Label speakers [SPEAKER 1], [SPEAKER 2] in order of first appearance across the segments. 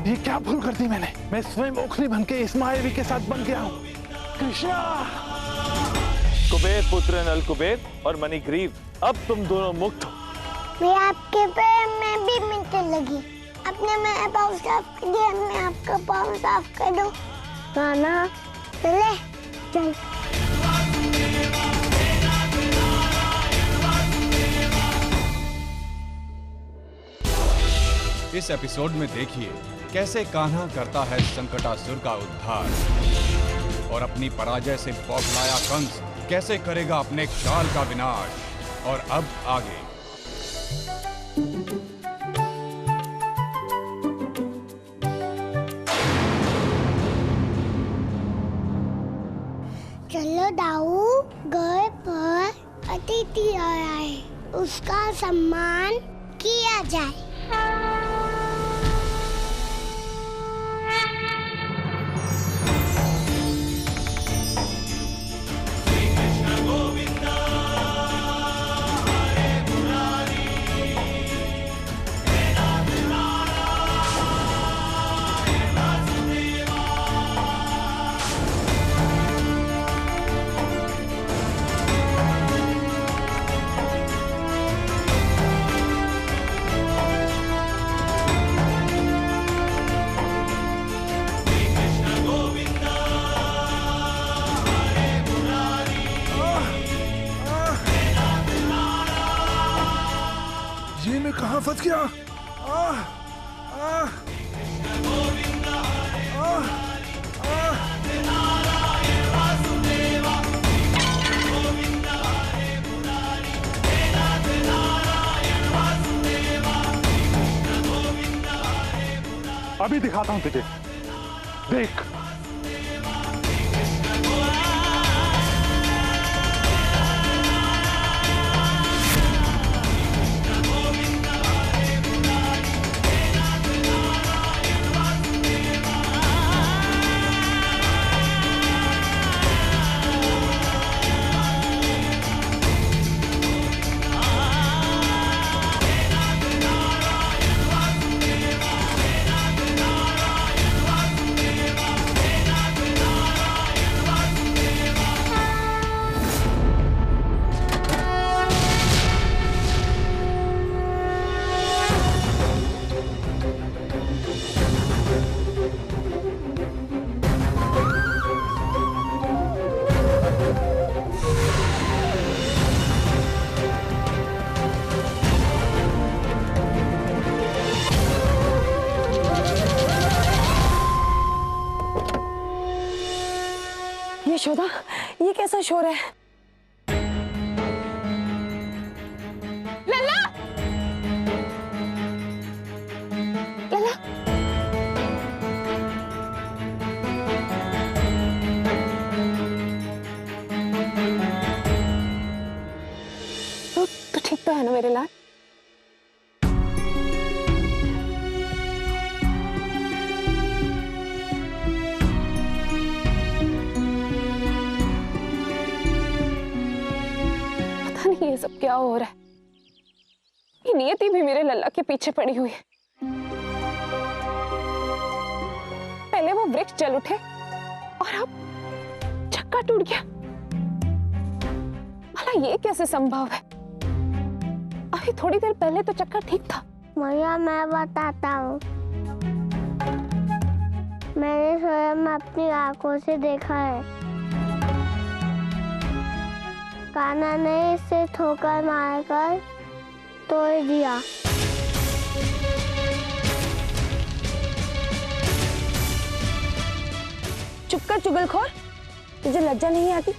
[SPEAKER 1] ये क्या भूल कर दी मैंने? मैं स्वयं ओखली बन के इस मायावी के साथ बन गया हूँ। कृष्णा!
[SPEAKER 2] कुबेर पुत्र नल कुबेर और मणिग्रीव, अब तुम दोनों मुक्त हो।
[SPEAKER 3] मैं आपके पैर में भी मिलने लगी। आपने मेरा पाँव साफ कर दिया, मैं आपका पाँव साफ कर दूं। कान्हा, चले चल।
[SPEAKER 4] इस एपिसोड में देखिए कैसे कान्हा करता है संकटासुर का उद्धार और अपनी पराजय से बौखलाया कंस कैसे करेगा अपने काल का विनाश। और अब आगे।
[SPEAKER 3] चलो दाऊ, घर पर अतिथि आया है, उसका सम्मान किया जाए।
[SPEAKER 1] ये मैं कहाँ फंस गया? अभी दिखाता हूँ तुझे, देख।
[SPEAKER 5] यशोदा, ये कैसा शोर है? लल्ला! लल्ला! तो ठीक तो है ना मेरे लाल? ये सब क्या हो रहा है? ये नियति भी मेरे लल्ला के पीछे पड़ी हुई है। पहले वो वृक्ष जल उठे और अब चक्का टूट गया। भला ये कैसे संभव है? अभी थोड़ी देर पहले तो चक्का ठीक था।
[SPEAKER 3] मैया, मैं बताता हूँ। मैंने स्वयं अपनी आंखों से देखा है। कान्हा ने इसे ठोकर मारकर तोड़ दिया।
[SPEAKER 5] चुप कर चुगलखोर, तुझे लज्जा नहीं आती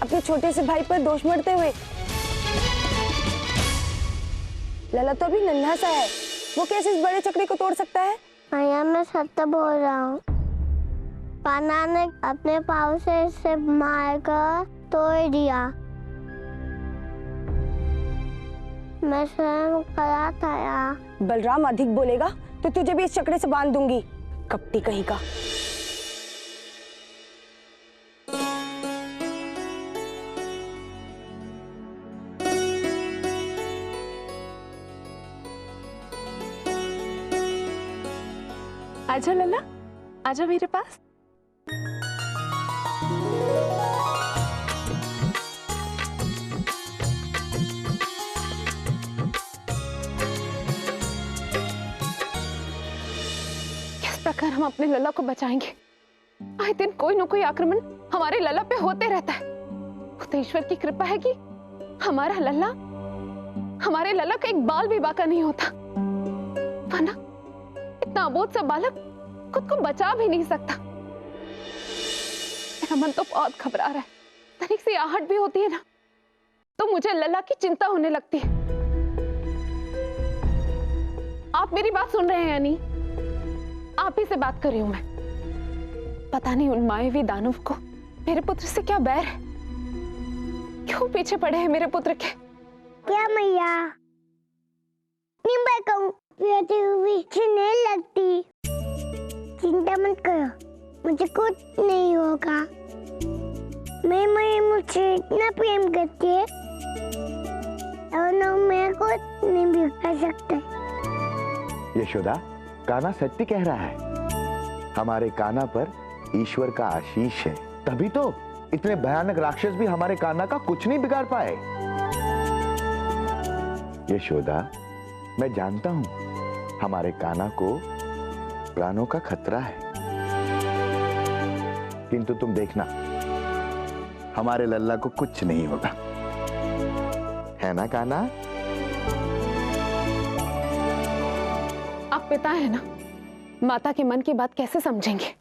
[SPEAKER 5] अपने छोटे से भाई पर दोष मढ़ते हुए? लल्ला तो अभी नन्हा सा है, वो कैसे इस बड़े चक्री को तोड़ सकता है?
[SPEAKER 3] मैया, मैं सत्य बोल रहा हूँ। कान्हा ने अपने पाँव से इसे मारकर तोड़ दिया। मैं स्वयं खड़ा था यहाँ।
[SPEAKER 5] बलराम अधिक बोलेगा तो तुझे भी इस चक्रे से बांध दूंगी, कपटी कहीं का। आजा लल्ला, आजा मेरे पास। किस प्रकार हम अपने लल्ला को बचाएंगे? आए दिन कोई न कोई आक्रमण हमारे लल्ला पे होते रहता है। वो तो ईश्वर की कृपा है कि हमारे लल्ला का एक बाल भी बाका नहीं होता, वरना इतना अबोध सा बालक खुद को बचा भी नहीं सकता। मेरा मन तो बहुत घबरा रहा है, तनिक सी आहट भी होती है ना तो मुझे लल्ला की चिंता होने लगती है। आप मेरी बात सुन रहे हैं या नहीं? आप ही से बात कर रही हूं मैं। पता नहीं उन मायावी दानव को मेरे पुत्र से क्या बैर है, क्यों पीछे पड़े हैं मेरे पुत्र के?
[SPEAKER 3] क्या मैया? मैं कहूँ नहीं लगती। चिंता मत करो, मुझे कुछ नहीं होगा। मैं मुझे इतना प्रेम करती है और ना मेरे को नहीं बिगाड़ सकते।
[SPEAKER 6] यशोदा, कान्हा सत्य कह रहा है। हमारे कान्हा पर ईश्वर का आशीष है, तभी तो इतने भयानक राक्षस भी हमारे कान्हा का कुछ नहीं बिगाड़ पाए। यशोदा, मैं जानता हूं हमारे कान्हा को प्राणों का खतरा है, किंतु तुम देखना हमारे लल्ला को कुछ नहीं होगा, है ना कान्हा?
[SPEAKER 5] आप पिता है ना, माता के मन की बात कैसे समझेंगे?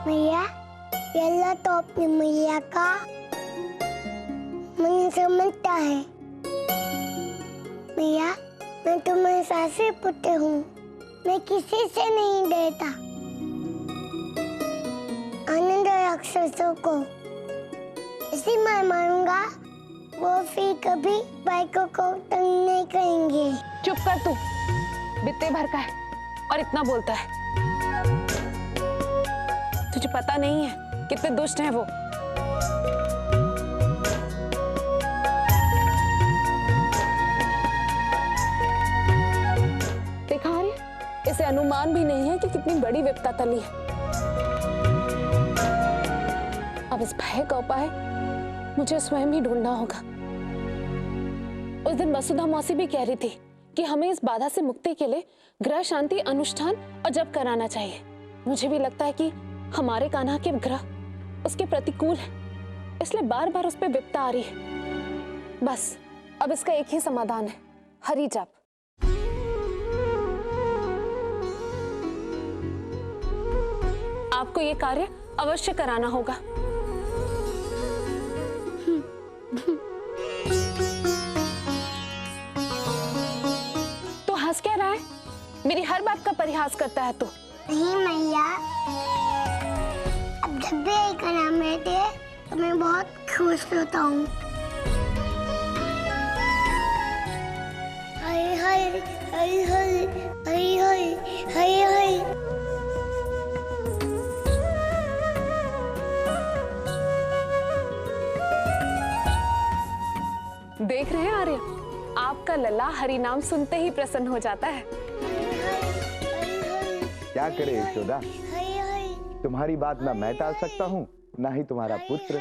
[SPEAKER 3] मैया, लल्ला तो अपनी मैया का मन समझता है। मैया, मैं तुम्हारे सासे पुत्र हूँ, मैं किसी से नहीं डरता। आनंद राक्षसों को इसी मैं मारूंगा, वो फिर कभी बाइकों को तंग नहीं करेंगे।
[SPEAKER 5] चुप कर तू, बित्ते भर का है और इतना बोलता है। तुझे पता नहीं है कितने दुष्ट हैं वो। देखा है, इसे अनुमान भी नहीं है कि कितनी बड़ी विपदा टली है। अब इस भय का उपाय मुझे स्वयं ही ढूंढना होगा। उस दिन वसुधा मौसी भी कह रही थी कि हमें इस बाधा से मुक्ति के लिए ग्रह शांति अनुष्ठान और जप कराना चाहिए। मुझे भी लगता है कि हमारे कान्हा के ग्रह उसके प्रतिकूल है, इसलिए बार बार उस पर विपदा आ रही है। बस अब इसका एक ही समाधान है, हरि जप। आपको ये कार्य अवश्य कराना होगा। तो हंस क्या रहा है? मेरी हर बात का परिहास करता है तू।
[SPEAKER 3] नहीं मैया, अब जब भी एक नाम रहते हैं तो मैं बहुत खुश होता हूँ। हाय हाय हाय हाय हाय हाय हाय हाय।
[SPEAKER 5] देख रहे हैं आर्य, आपका लल्ला हरि नाम सुनते ही प्रसन्न हो जाता है।
[SPEAKER 6] क्या करे यशोदा, तुम्हारी बात ना मैं टाल सकता हूँ, ना ही तुम्हारा पुत्र।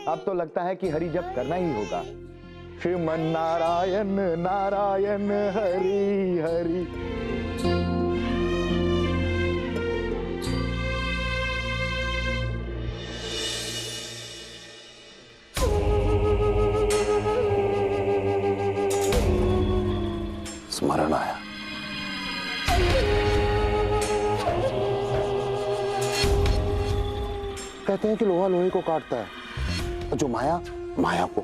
[SPEAKER 6] अब तो लगता है कि हरि जप करना ही होगा। श्रीमन नारायण नारायण हरि हरि।
[SPEAKER 1] स्मरण आया।
[SPEAKER 6] कहते हैं कि लोहा लोहे को काटता है, जो माया माया को।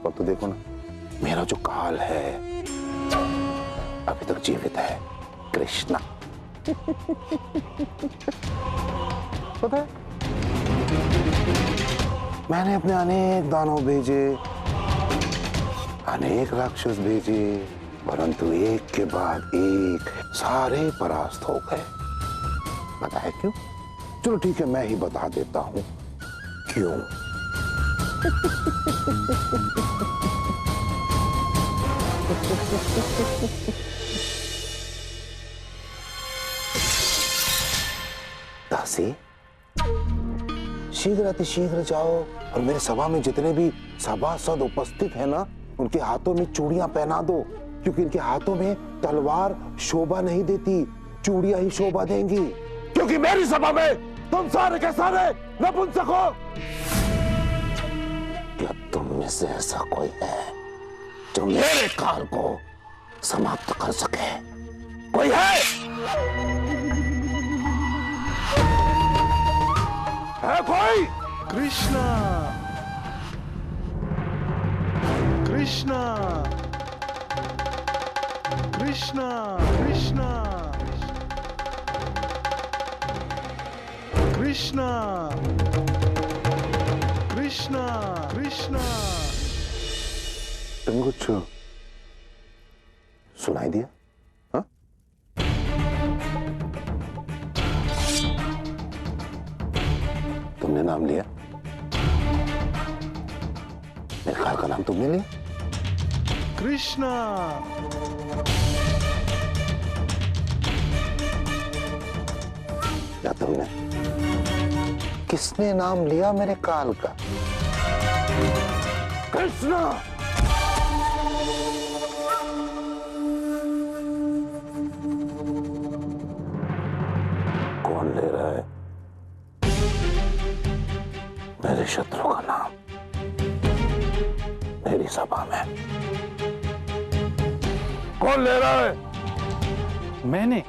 [SPEAKER 6] और तो देखो ना, मेरा जो काल है अभी तक जीवित है, कृष्णा। पता है, मैंने अपने अनेक दानव भेजे, अनेक राक्षस भेजे, परंतु एक के बाद एक सारे परास्त हो गए। पता है क्यों?
[SPEAKER 7] चलो ठीक है, मैं ही बता देता हूं क्यों। दासी, शीघ्र अतिशीघ्र जाओ और मेरे सभा में जितने भी सभासद उपस्थित हैं ना, उनके हाथों में चूड़ियां पहना दो, क्योंकि इनके हाथों में तलवार शोभा नहीं देती, चूड़ियां ही शोभा देंगी। क्योंकि मेरी सभा में तुम सारे के सारे नपुंसक हो। क्या तुम में से ऐसा कोई है जो मेरे काल को समाप्त कर सके? कोई है कोई?
[SPEAKER 1] कृष्णा, कृष्णा, कृष्णा, कृष्णा, कृष्णा, कृष्णा, कृष्णा।
[SPEAKER 7] तुम कुछ सुनाई दिया? हाँ? तुमने नाम लिया? मेरे काल का नाम तुमने लिया?
[SPEAKER 1] कृष्णा,
[SPEAKER 7] या तुमने? किसने नाम लिया मेरे काल का? कृष्णा! कौन ले रहा है मेरे शत्रु का नाम मेरी सभा में? कौन ले रहा है?
[SPEAKER 1] मैंने।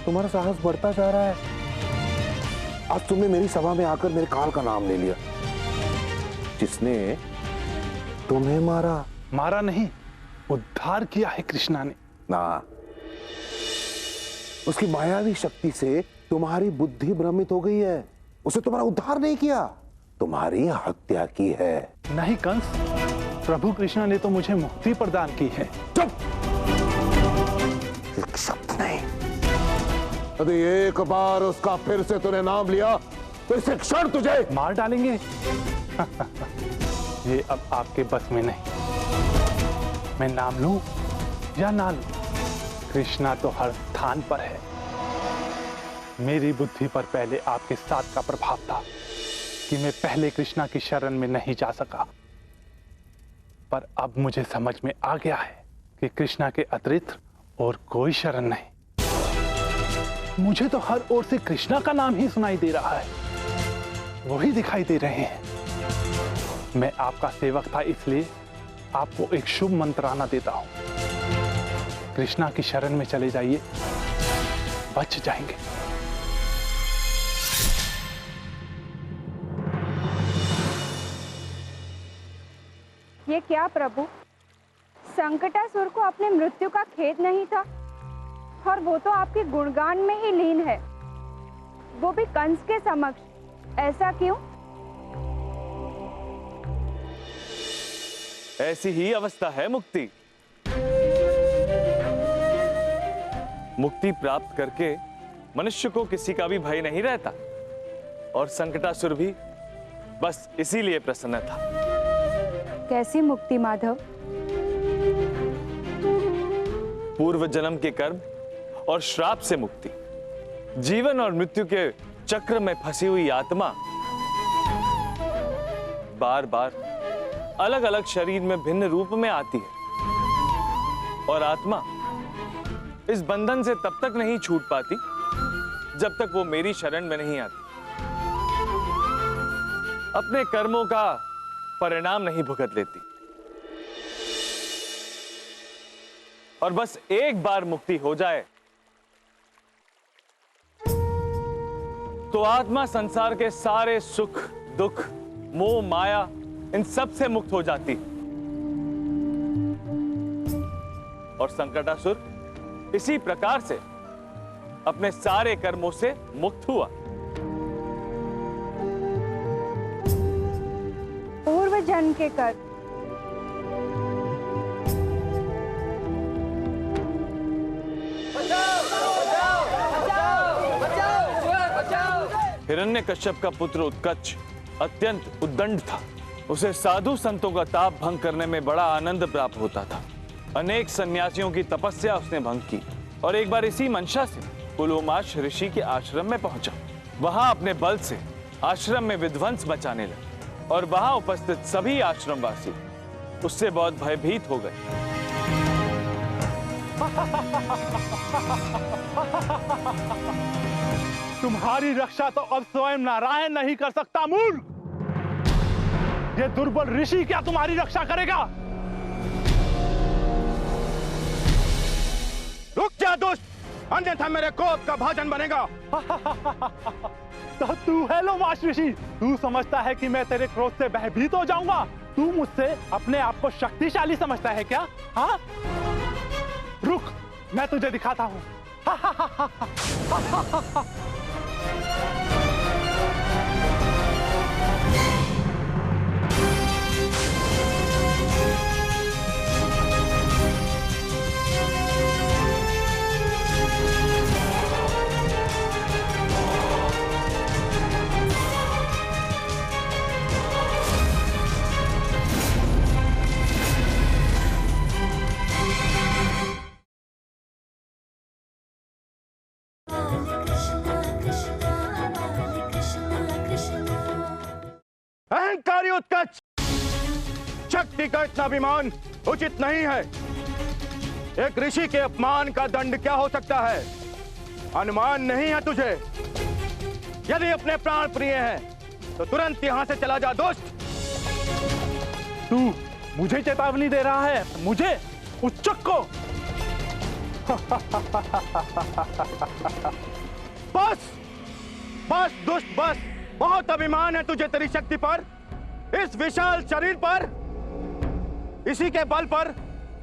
[SPEAKER 7] तुम्हारा साहस बढ़ता जा रहा है। आज तुमने मेरी सभा में आकर मेरे काल का नाम ले लिया। जिसने तुम्हें मारा?
[SPEAKER 1] मारा नहीं, उद्धार किया है कृष्णा ने।
[SPEAKER 7] ना, उसकी मायावी शक्ति से तुम्हारी बुद्धि भ्रमित हो गई है। उसे तुम्हारा उद्धार नहीं किया, तुम्हारी हत्या की है।
[SPEAKER 1] नहीं कंस, प्रभु कृष्णा ने तो मुझे मुक्ति प्रदान की है।
[SPEAKER 7] चुप! एक शब्द नहीं। यदि एक बार उसका फिर से तूने नाम लिया तो इस क्षण तुझे
[SPEAKER 1] मार डालेंगे। ये अब आपके बस में नहीं। मैं नाम लूं या ना लूं, कृष्णा तो हर स्थान पर है। मेरी बुद्धि पर पहले आपके साथ का प्रभाव था कि मैं पहले कृष्णा की शरण में नहीं जा सका, पर अब मुझे समझ में आ गया है कि कृष्णा के अतिरिक्त और कोई शरण नहीं। मुझे तो हर ओर से कृष्णा का नाम ही सुनाई दे रहा है, वही दिखाई दे रहे हैं। मैं आपका सेवक था, इसलिए आपको एक शुभ मंत्राना देता हूं। कृष्णा की शरण में चले जाइए, बच जाएंगे।
[SPEAKER 8] ये क्या प्रभु, संकटासुर को अपने मृत्यु का खेद नहीं था और वो तो आपके गुणगान में ही लीन है, वो भी कंस के समक्ष। ऐसा क्यों?
[SPEAKER 2] ऐसी ही अवस्था है मुक्ति। मुक्ति प्राप्त करके मनुष्य को किसी का भी भय नहीं रहता, और संकटासुर भी बस इसीलिए प्रसन्न था।
[SPEAKER 8] कैसी मुक्ति माधव?
[SPEAKER 2] पूर्व जन्म के कर्म और श्राप से मुक्ति। जीवन और मृत्यु के चक्र में फंसी हुई आत्मा बार बार अलग अलग शरीर में भिन्न रूप में आती है, और आत्मा इस बंधन से तब तक नहीं छूट पाती जब तक वो मेरी शरण में नहीं आती, अपने कर्मों का परिणाम नहीं भुगत लेती। और बस एक बार मुक्ति हो जाए तो आत्मा संसार के सारे सुख दुख मोह माया इन सब से मुक्त हो जाती। और संकटासुर इसी प्रकार से अपने सारे कर्मों से मुक्त हुआ।
[SPEAKER 8] धन के कर।
[SPEAKER 2] हिरण्यकश्यप का पुत्र उत्कच अत्यंत उद्दंड था। उसे साधु संतों का ताप भंग करने में बड़ा आनंद प्राप्त होता था। अनेक सन्यासियों की तपस्या उसने भंग की और एक बार इसी मंशा से पुलोमाश ऋषि के आश्रम में पहुंचा। वहां अपने बल से आश्रम में विध्वंस मचाने लगा और वहां उपस्थित सभी आश्रमवासी उससे बहुत भयभीत हो गए।
[SPEAKER 1] तुम्हारी रक्षा तो अब स्वयं नारायण नहीं कर सकता मूर्ख। ये दुर्बल ऋषि क्या तुम्हारी रक्षा करेगा?
[SPEAKER 9] रुक जा दुष्ट, अन्यथा मेरे कोप का भाजन बनेगा।
[SPEAKER 1] तो तू है लोमाश ऋषि, तू समझता है कि मैं तेरे क्रोध से भयभीत हो जाऊंगा? तू मुझसे अपने आप को शक्तिशाली समझता है क्या? हाँ, रुक, मैं तुझे दिखाता हूं।
[SPEAKER 9] अहंकारी उत्कच, शक्ति का इतना अभिमान उचित नहीं है। एक ऋषि के अपमान का दंड क्या हो सकता है? अनुमान नहीं है तुझे? यदि अपने प्राण प्रिय हैं तो तुरंत यहां से चला जा दुष्ट।
[SPEAKER 1] तू मुझे चेतावनी दे रहा है? मुझे, उच्चक को?
[SPEAKER 9] बस बस दुष्ट बस, बहुत अभिमान है तुझे तेरी शक्ति पर, इस विशाल शरीर पर। इसी के बल पर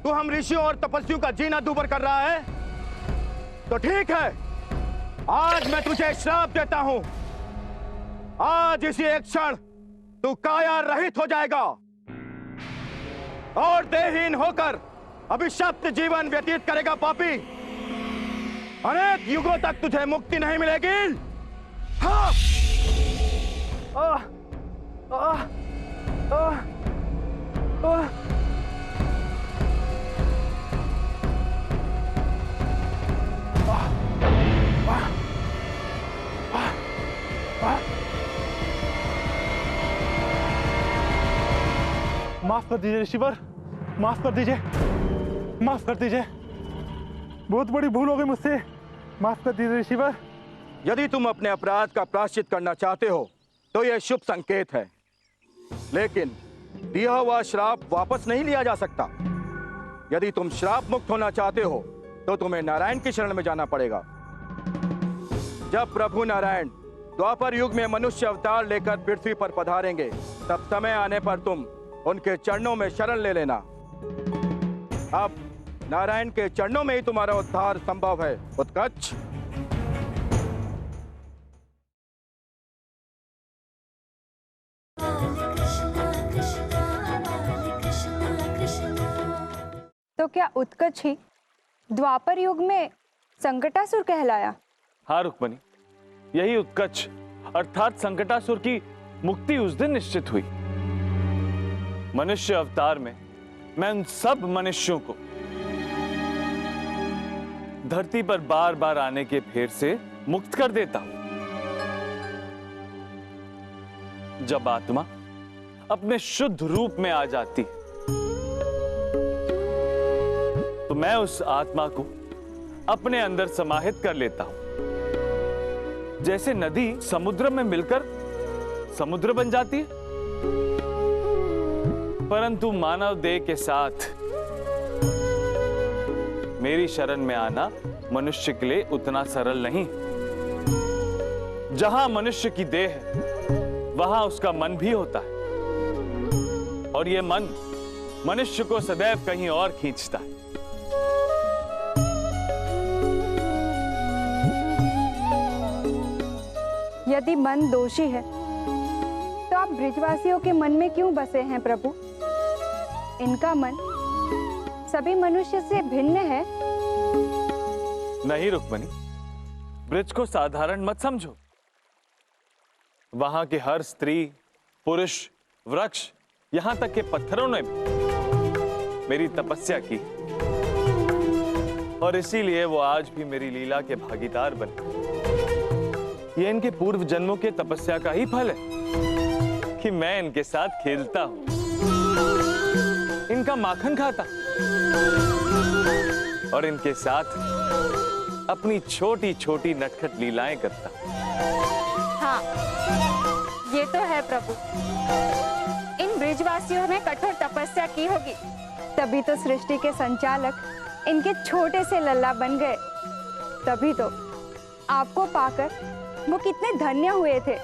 [SPEAKER 9] तू हम ऋषियों और तपस्वियों का जीना दूभर कर रहा है। तो ठीक है, आज मैं तुझे श्राप देता हूं। आज इसी एक क्षण तू काया रहित हो जाएगा और देहहीन होकर अभिशप्त जीवन व्यतीत करेगा पापी। अनेक युगों तक तुझे मुक्ति नहीं मिलेगी। हाँ।
[SPEAKER 1] माफ कर दीजिए ऋषिवर, माफ कर दीजिए, माफ कर दीजिए, बहुत बड़ी भूल हो गई मुझसे, माफ कर दीजिए ऋषिवर।
[SPEAKER 9] यदि तुम अपने अपराध का प्रायश्चित करना चाहते हो तो यह शुभ संकेत है, लेकिन दिया हुआ श्राप वापस नहीं लिया जा सकता। यदि तुम श्राप मुक्त होना चाहते हो तो तुम्हें नारायण की शरण में जाना पड़ेगा। जब प्रभु नारायण द्वापर युग में मनुष्य अवतार लेकर पृथ्वी पर पधारेंगे, तब समय आने पर तुम उनके चरणों में शरण ले लेना। अब नारायण के चरणों में ही तुम्हारा उद्धार संभव है उत्कच।
[SPEAKER 8] तो क्या उत्कच ही द्वापर युग में संकटासुर कहलाया?
[SPEAKER 2] हाँ रुक्मणी, यही उत्कच अर्थात संकटासुर की मुक्ति उस दिन निश्चित हुई। मनुष्य अवतार में मैं उन सब मनुष्यों को धरती पर बार बार आने के फेर से मुक्त कर देता हूं। जब आत्मा अपने शुद्ध रूप में आ जाती है तो मैं उस आत्मा को अपने अंदर समाहित कर लेता हूं। जैसे नदी समुद्र में मिलकर समुद्र बन जाती है, परंतु मानव देह के साथ मेरी शरण में आना मनुष्य के लिए उतना सरल नहीं। जहां मनुष्य की देह है वहां उसका मन भी होता है, और यह मन मनुष्य को सदैव कहीं और खींचता है।
[SPEAKER 8] यदि मन दोषी है तो आप ब्रिजवासियों के मन में क्यों बसे हैं प्रभु? इनका मन सभी मनुष्य से भिन्न है।
[SPEAKER 2] नहीं रुक्मणी, ब्रिज को साधारण मत समझो। वहां के हर स्त्री, पुरुष, वृक्ष, यहां तक के पत्थरों ने भी मेरी तपस्या की, और इसीलिए वो आज भी मेरी लीला के भागीदार बने। ये इनके पूर्व जन्मों के तपस्या का ही फल है कि मैं इनके साथ खेलता हूं, इनका माखन खाता और इनके साथ अपनी छोटी छोटी नटखट लीलाएं करता।
[SPEAKER 8] हाँ, ये तो है प्रभु। इन ब्रिजवासियों ने कठोर तपस्या की होगी, तभी तो सृष्टि के संचालक इनके छोटे से लल्ला बन गए। तभी तो आपको पाकर वो कितने धन्य हुए थे।